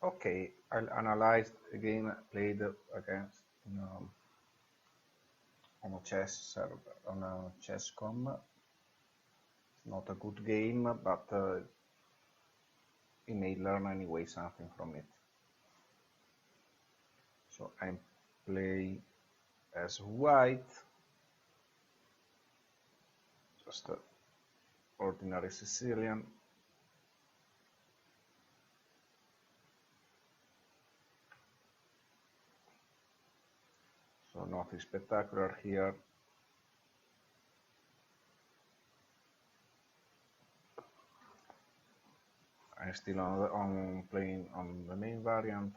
Okay, I'll analyze the game played against on a chess server, on a chess.com. It's not a good game, but you may learn anyway something from it. So I play as white, just ordinary Sicilian. So nothing spectacular here. I'm still on playing on the main variant.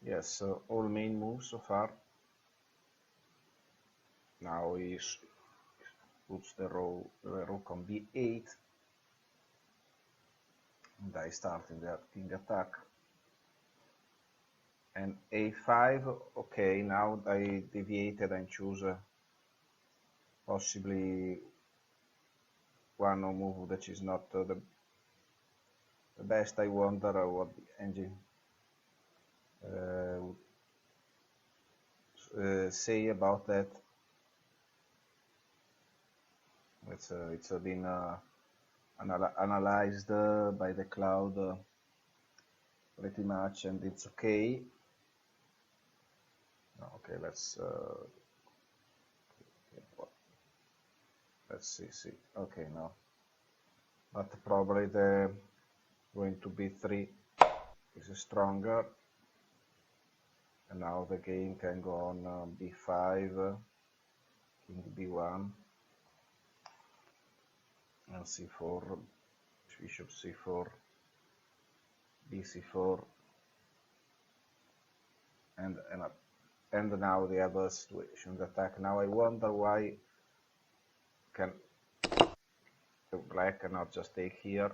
Yes, all main moves so far. Now he puts the rook on b8, and I start in the king attack. And a5, okay, now I deviated and choose possibly one move that is not the best. I wonder what the engine would say about that. It's been analyzed by the cloud pretty much, and it's okay. Okay, let's see. Okay, no, but probably the going to b3 is stronger, and now the game can go on b5, king b1, and c4, bishop c4, bc4, and now the other situation, the attack. Now I wonder why can the black cannot just take here.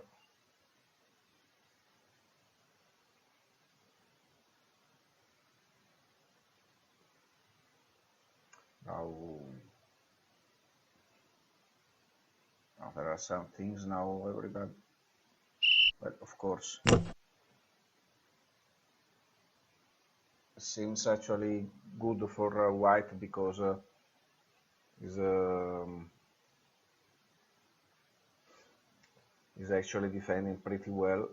Now there are some things now, everybody. Well, of course, it seems actually good for white because is actually defending pretty well.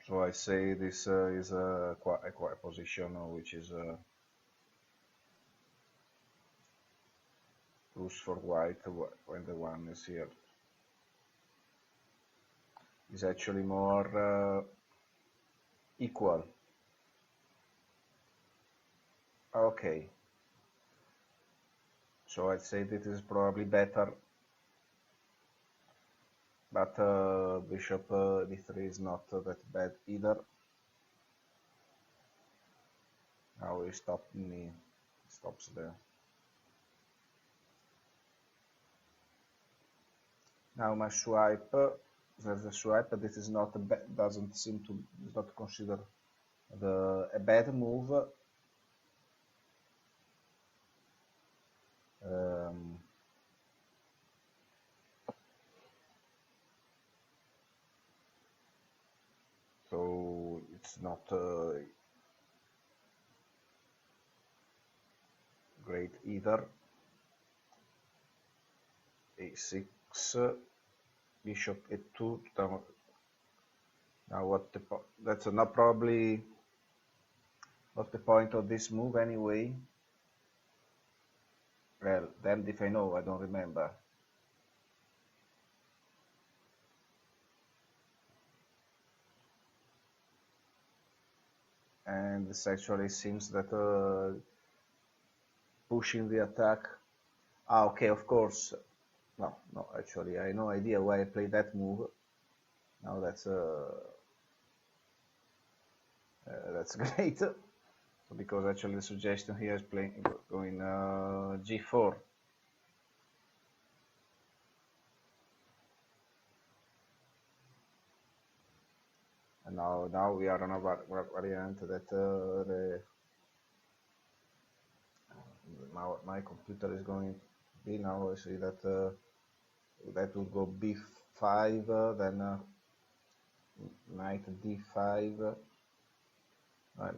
So I say this is a quiet position which is loose for white when the one is here. Is actually more equal. Okay. So I'd say this is probably better, but bishop d3 is not that bad either. Now he stops there. Now my swipe, there's a swipe, but this is not doesn't seem to is not considered a bad move. So it's not great either. a6, bishop a2. Now that's not probably not the point of this move anyway. Well, damned if I know, I don't remember. And this actually seems that pushing the attack. Ah, okay, of course. No, actually, I have no idea why I played that move. Now that's great. Because actually the suggestion here is going g4. And now we are on a variant that my computer is going to be now. I see that that would go b5, then knight d5. Well,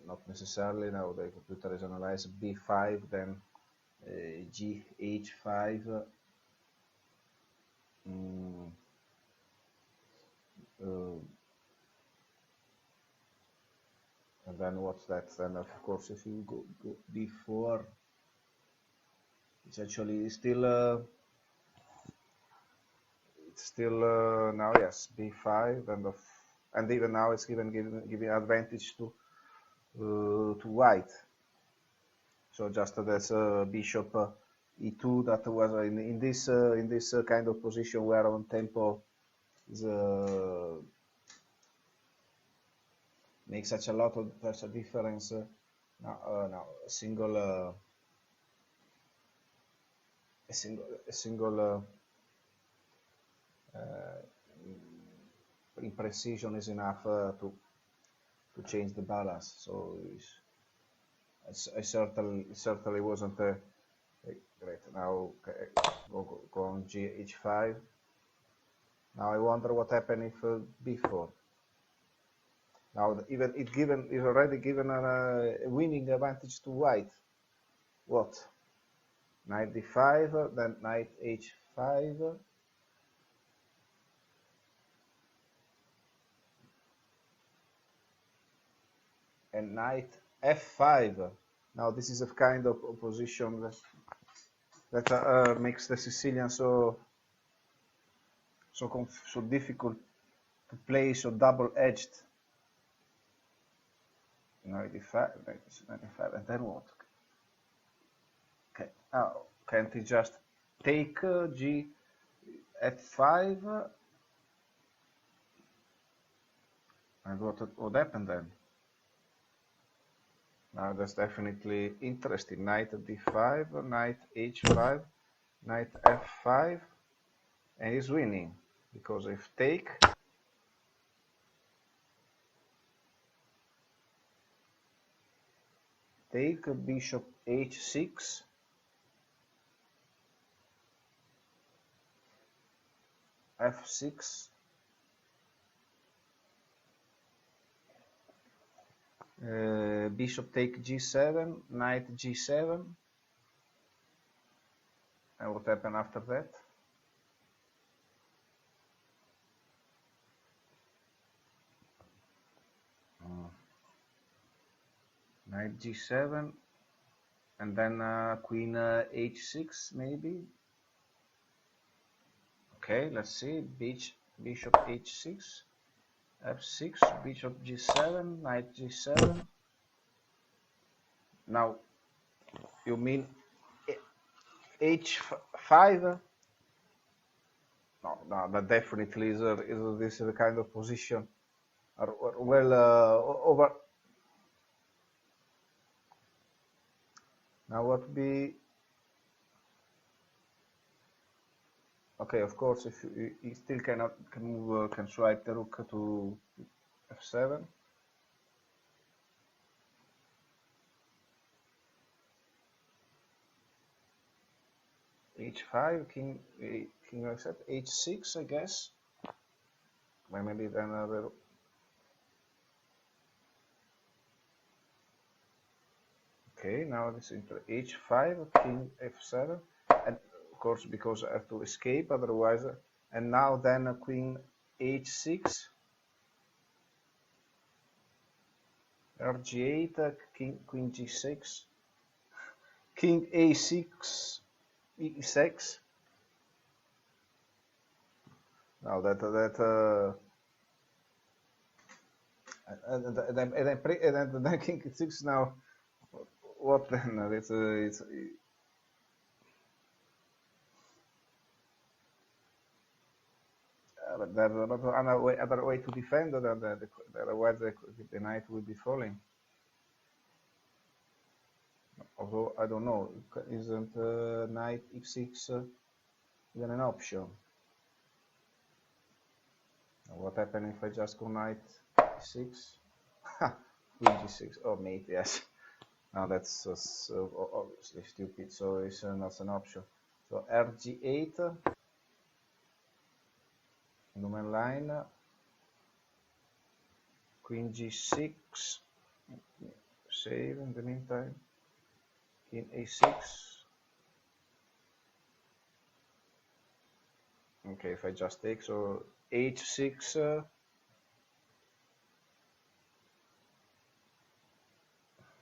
not necessarily. Now the computer is analyzed b5, then gh5. And then what's that? Then of course, if you go b4, it's actually still now, yes, b5, and even now it's giving advantage to white. So just there's bishop e2 that was in this kind of position where on tempo is makes such a lot of such a difference. Now a single imprecision is enough to change the balance. So I certainly wasn't great. Now go on gh5. Now I wonder what happened if b4. Now even it's already given a winning advantage to white. What? Knight d5, then knight h5. And knight f5. Now this is a kind of position that makes the Sicilian so difficult to play, so double-edged. Knight d5, and then what? Okay, can't he just take g f5? And what happened then? Now that's definitely interesting. Knight d5, knight h5, knight f5, and he's winning, because if take, bishop h6, f6, bishop take g7, knight g7, and what happened after that? Knight g7, and then queen h6 maybe. Okay, let's see. Bishop h6, f6, bishop g7, knight g7. Now, you mean h5? No, that definitely is this is a kind of position. Well, over. Now what would be? Okay, of course, if you still can move, can swipe the rook to f7. h5, king accept, h6, I guess. Maybe then another. Okay, now this into h5, king f7, and of course because I have to escape, otherwise. And now then queen h6, rg8, queen g6, king a6, e6. Now that and then king e6. Now what then? It's but there's another way to defend, otherwise the knight will be falling. Although I don't know, isn't knight f6 even an option? What happens if I just go knight e6? Queen g6. Oh, mate, yes. Now that's obviously stupid, so it's not an option. So rg8. Numen line, queen g6, save in the meantime, king a6. Okay, if I just take, so h6,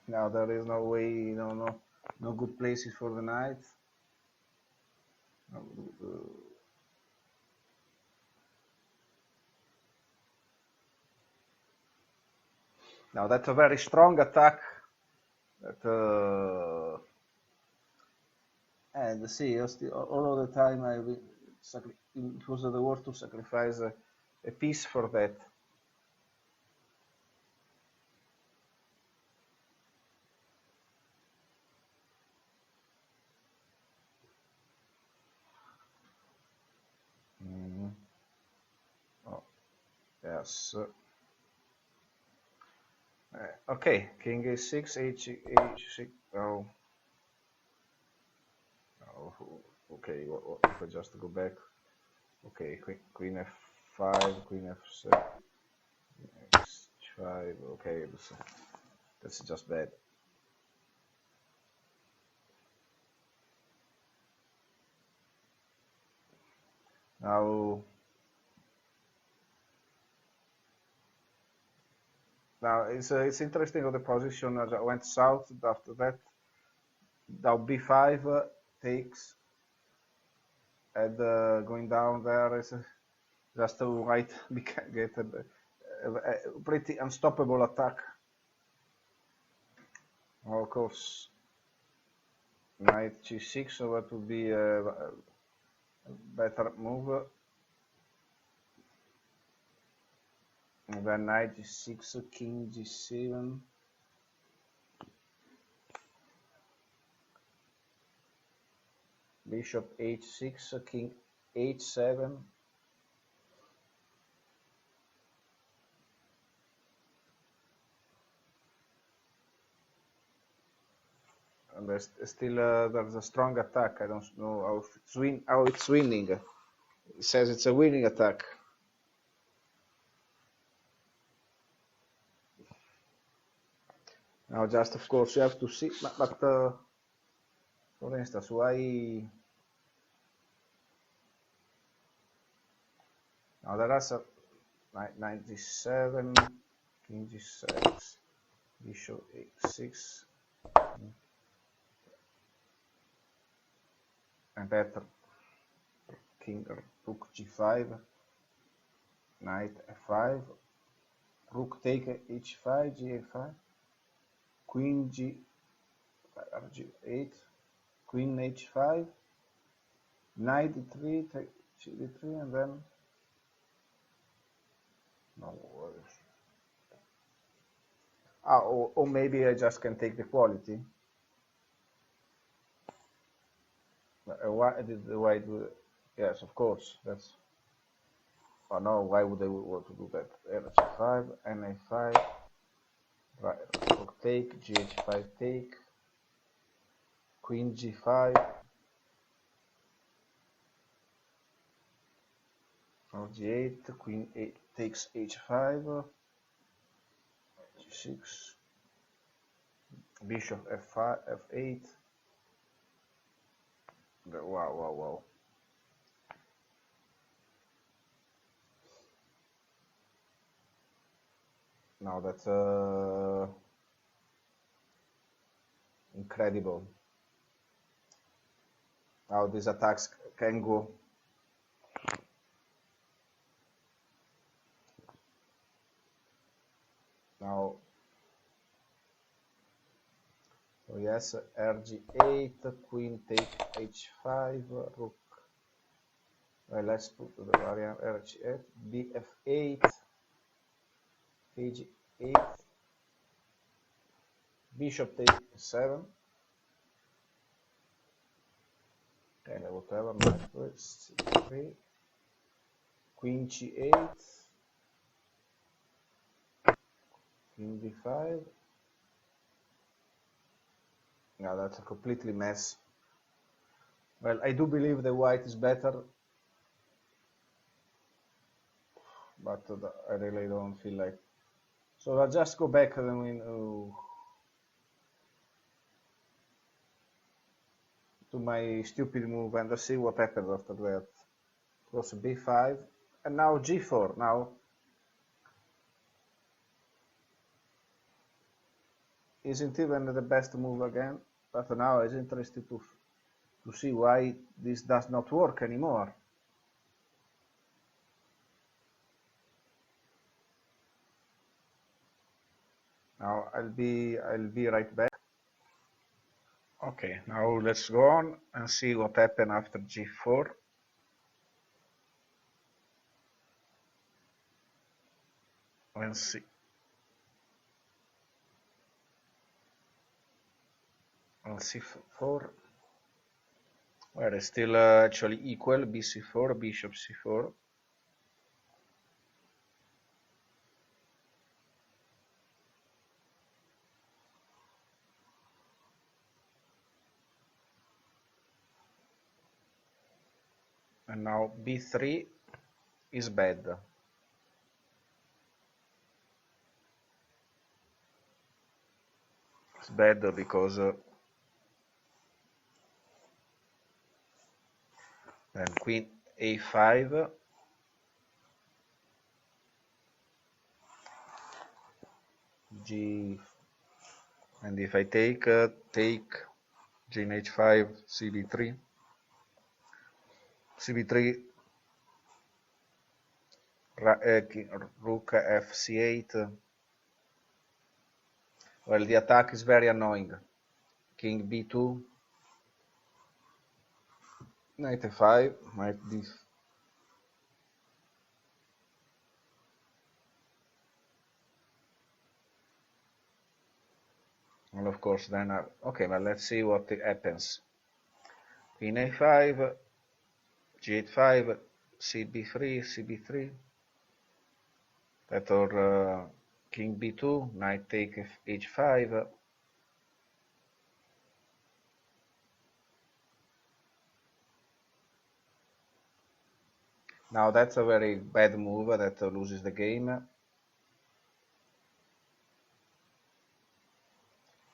now there is no way, no good places for the knight. Now that's a very strong attack. That, and see, all of the time it was the worth to sacrifice a piece for that. Oh, yes. Okay, king a6, h6. Oh. Oh, okay, if I just go back. Okay, queen f5, queen f7, h5. Okay, that's just bad. Now it's interesting how the position went south after that. Now b5 takes, and going down there is just a white get a pretty unstoppable attack. Of course, knight g6, so that would be a better move. And then knight g6, king g7. Bishop h6, king h7. And there's still there's a strong attack. I don't know how it's winning. It says it's a winning attack. Now, just of course, you have to see, but for instance, why? Now there are some knight 97, king g6, bishop h6, and better king rook g5, knight f5, rook take h5, ga5, queen g8, queen h5, knight d3, d3, and then no. Or maybe I just can take the quality. Why did the white do it? Yes, of course. That's. Oh no, why would they want to do that? h5, na5, right, rook take, gh5 take, queen g5, or g8, queen 8 takes h5, g6, bishop f5, f8. Wow. Now that's incredible. How these attacks can go. Now, so yes, rg8, queen take h5, rook. Well, let's put the variant rg8, bf8, kg8, bishop take 7. Okay, whatever, knight c3, queen g8, king d5. Now that's a completely mess. Well, I do believe the white is better. but I really don't feel like. So I'll just go back and win. To my stupid move and see what happens after that. It was b5 and now g4. Now isn't even the best move again, but now I'm interested to see why this does not work anymore. Now I'll be right back. Okay, now let's go on and see what happened after g4. Let's see. On c4, where it's still actually equal, bc4, bishop c4. And now b3 is bad. It's bad because then queen a5, g, and if I take g in h5, cb3, cb3, rook fc8. Well, the attack is very annoying. King b2, knight a5, knight d. And of course, then okay, but let's see what happens. Queen a5, g8, cb3, cb3. That or king b2, knight take h5. Now that's a very bad move that loses the game.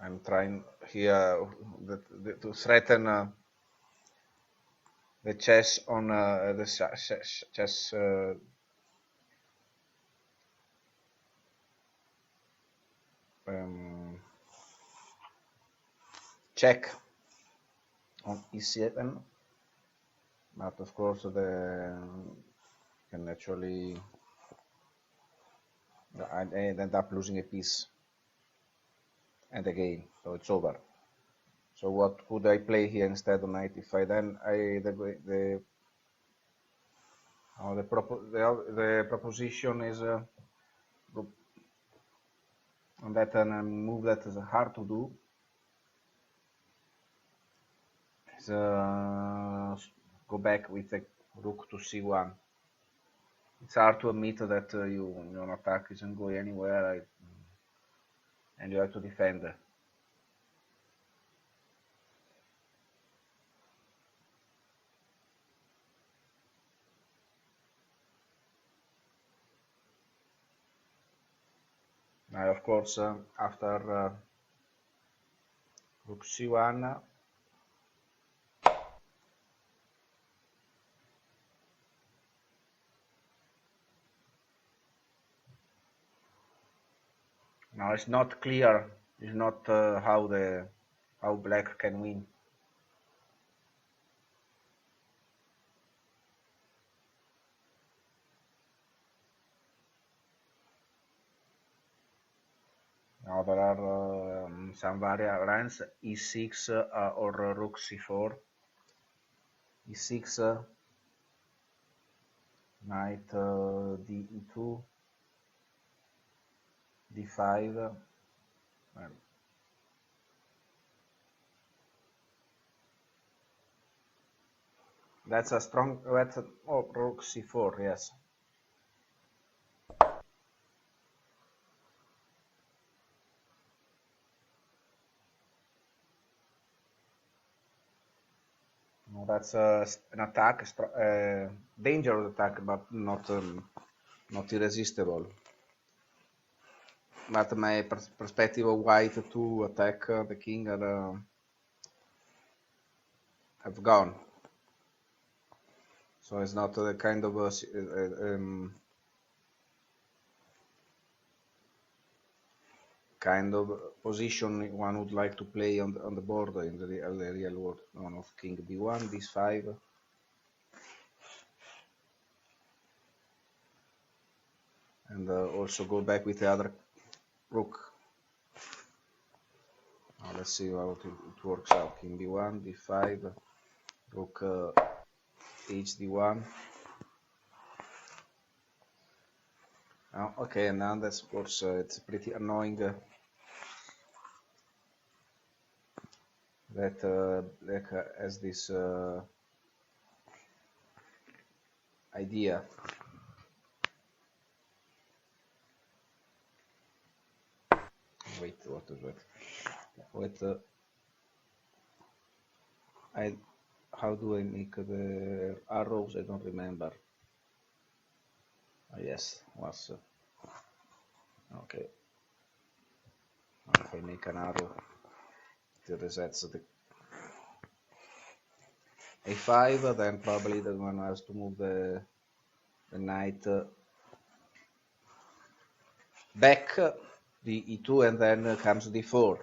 I'm trying here to threaten the chess on the chess check on e7, but of course the can actually I end up losing a piece and a game, so it's over. So what could I play here instead of knight e5? Then the proposition is on that move that is hard to do. Is go back with the rook to c1. It's hard to admit that your attack isn't going anywhere and you have to defend. Now, of course, after rook c1, now it's not clear. It's not how black can win. Now there are some variants: e6 or rook c4, e6, knight d2, d5. That's a strong. Rook c4. Yes. No, that's an attack, dangerous attack, but not not irresistible. But my perspective of white to attack the king are, have gone. So it's not the kind of kind of position one would like to play on the board in the real world. One of king d1, d5. And also go back with the other rook. Now let's see how it works out. King d1, d5, rook h d1. Okay, and now that's, of course, it's pretty annoying that Black has this idea. Wait, what is it? Wait, how do I make the arrows? I don't remember. Yes, was okay. If I make an arrow, it resets the a5, then probably the one has to move the knight back, the e2, and then comes d4.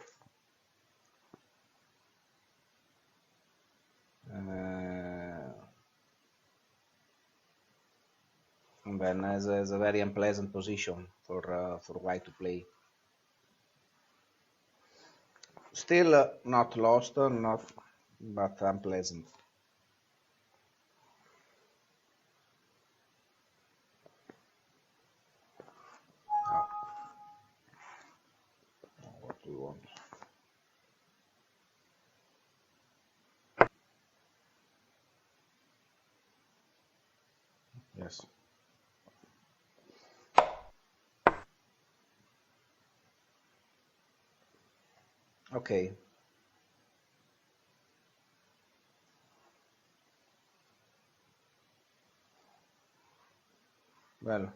And then has a very unpleasant position for white to play. Still not lost, but unpleasant. What do we want? Yes. Okay. Well,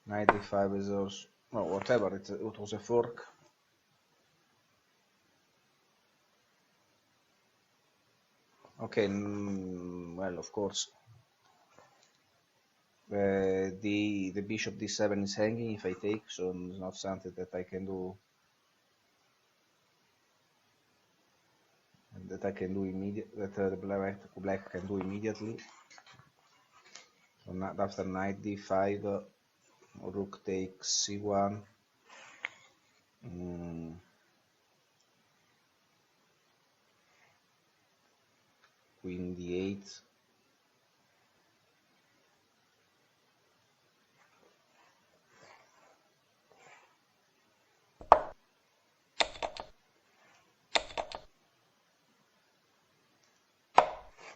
knight d5 is also, well, whatever, it was a fork. Okay, well, of course, the bishop d7 is hanging if I take, so it's not something that I can do. That I can do immediately. That the black can do immediately. So after knight d5, rook takes c1. Queen d8.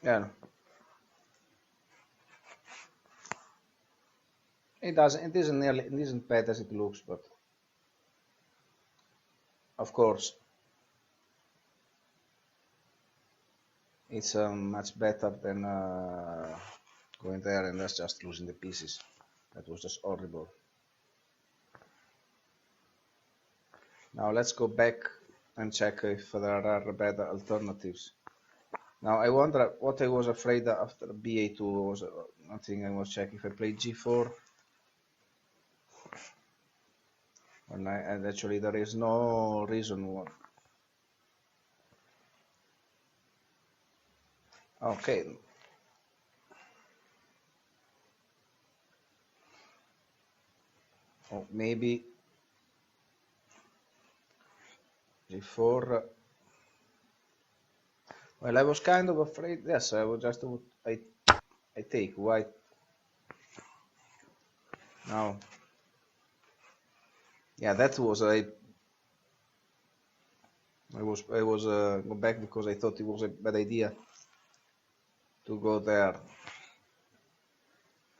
Yeah. It isn't bad as it looks, but of course it's much better than going there and that's just losing the pieces. That was just horrible. Now let's go back and check if there are better alternatives. Now I wonder what I was afraid after ba2 was one thing I was checking. If I play g4, and actually there is no reason why. Okay. Oh, maybe g4. Well, I was kind of afraid. Yes, I was just I take white. Now, yeah, that was I was go back because I thought it was a bad idea to go there.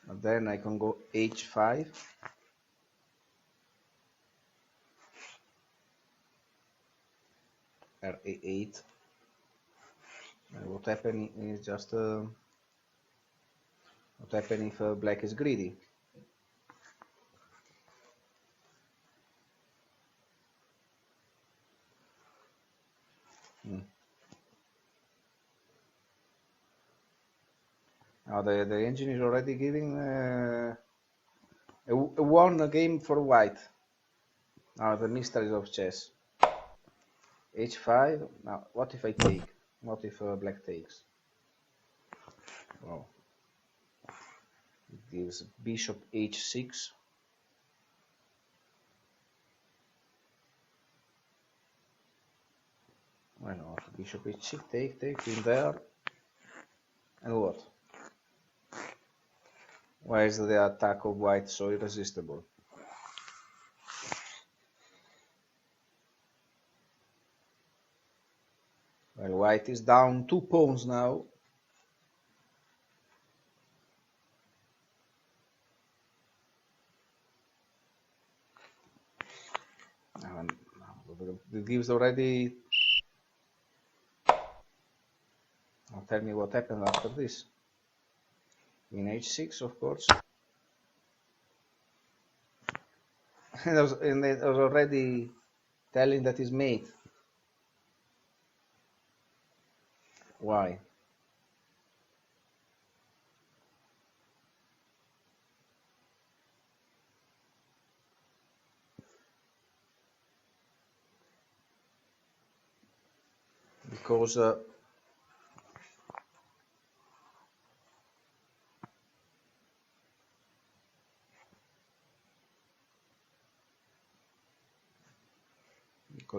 And then I can go h5. r8. And what happened is just what happened if black is greedy. Now the engine is already giving a one game for white. Now the mysteries of chess. H5. Now what if I take? What if black takes? Oh. It gives bishop H6. Why not? Bishop H6, take, queen there. And what? Why is the attack of white so irresistible? Well, white is down 2 pawns now. And it gives already. Now tell me what happened after this. Queen H6, of course. And it was already telling that his mate. Why? Because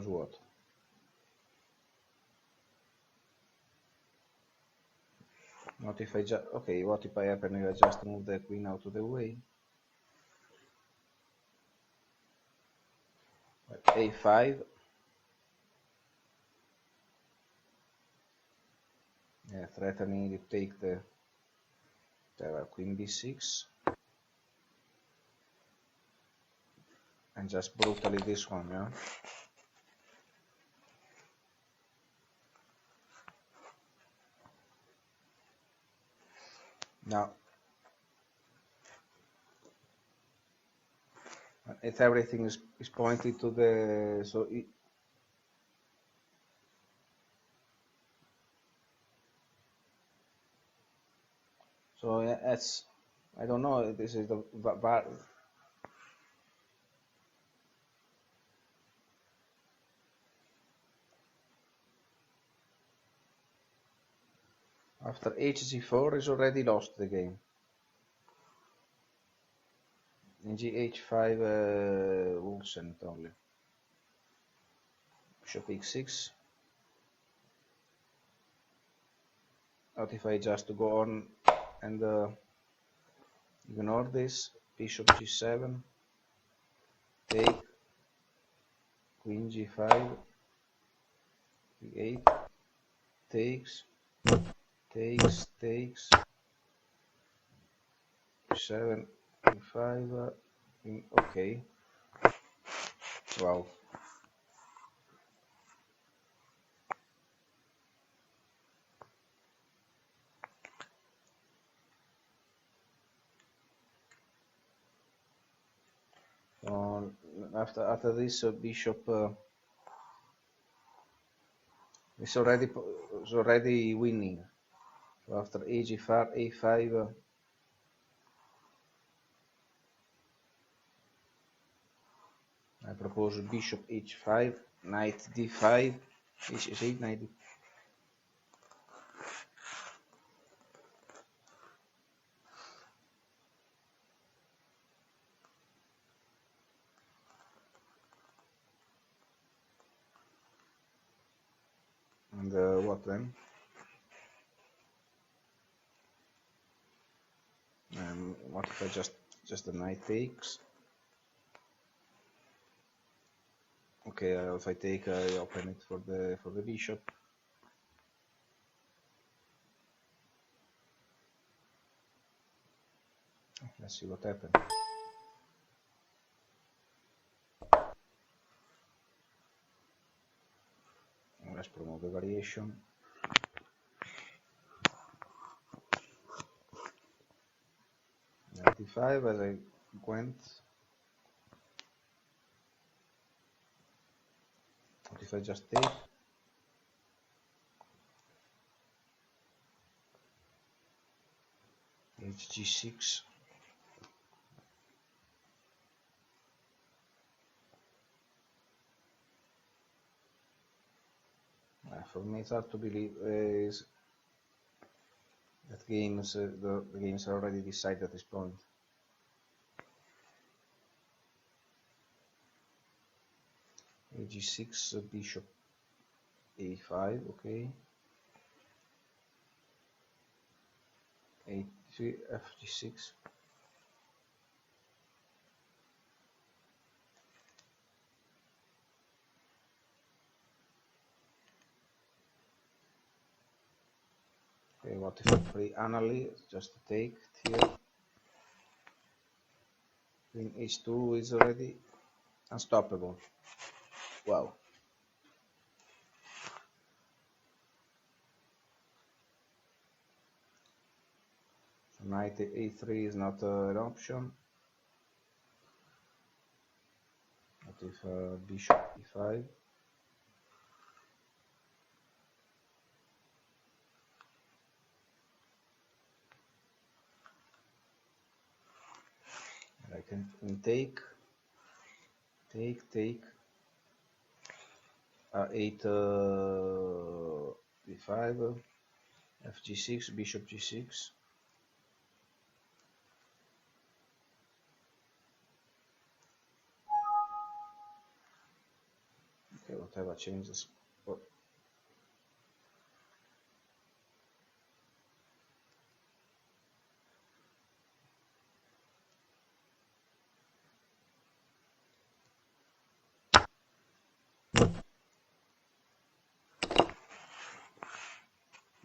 what? What if I just okay? What if I happen to just move the queen out of the way? A5. Yeah, threatening to take the queen B6. And just brutally this one, yeah? Now, if everything is pointing to the, so yeah, that's, I don't know, this is the, after HG4 is already lost the game. In GH5 Wilson only. Bishop X6. What if I just go on and ignore this? Bishop G7. Take. Queen G5. E8. Takes. Takes. G7. E5. Okay. Wow. After this bishop is already winning. So after A5, I propose bishop H5, knight D5, H8, knight. And what then? What if I just the knight takes? Okay, if I take, I open it for the bishop. Let's see what happens. Let's promote the variation. Knight D5 as I went. What if I just take? hg6. For me it's hard to believe is that the games are already decided at this point. Ag6, bishop a5, okay. a3, fg6. Okay, what if I free Annalie? Just to take it here. Queen h2 is already unstoppable. Wow. So knight a3 is not an option. What if bishop e5? I can take 8 b5, fg6, bishop g6. Okay, whatever changes.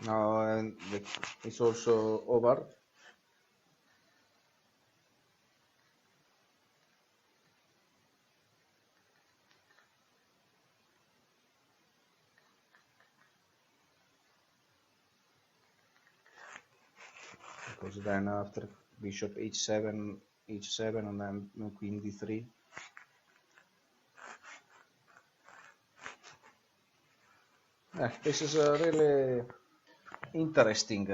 Now it's also over. Because then after bishop h7 and then queen d3. This is really interesting.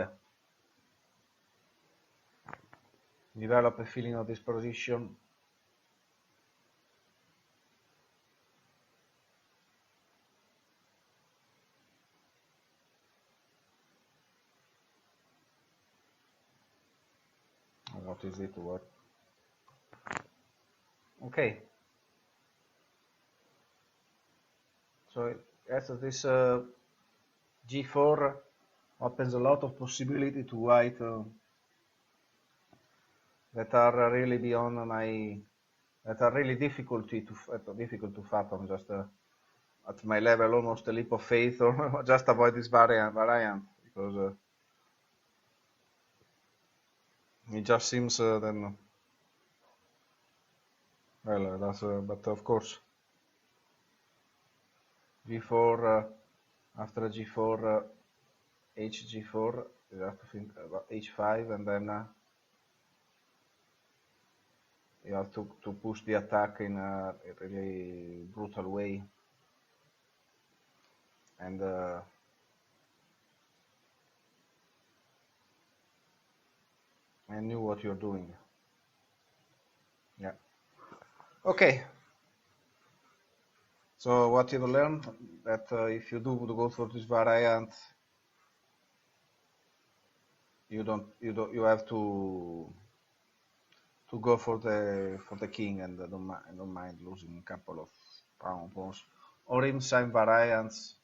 Develop a feeling of this position. What is it? What? Okay. So as this g4 opens a lot of possibility to white that are really beyond that are really difficult to fathom. Just at my level, almost a leap of faith, or just avoid this variant because it just seems then. Well, that's but of course g4 after g4 hg4 you have to think about h5 and then you have to push the attack in a really brutal way and I knew what you're doing. Yeah. Okay. So what you've learned that if you do go for this variant, you have to go for the king and don't mind losing a couple of pawns or in some variants.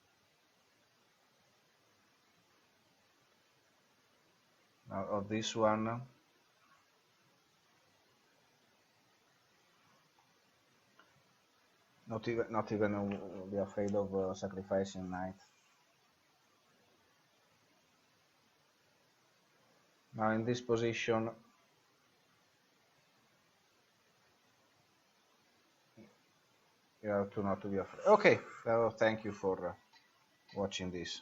Of this one. Not even be afraid of sacrificing knight. Now in this position, you have to not to be afraid. Okay, well, thank you for watching this.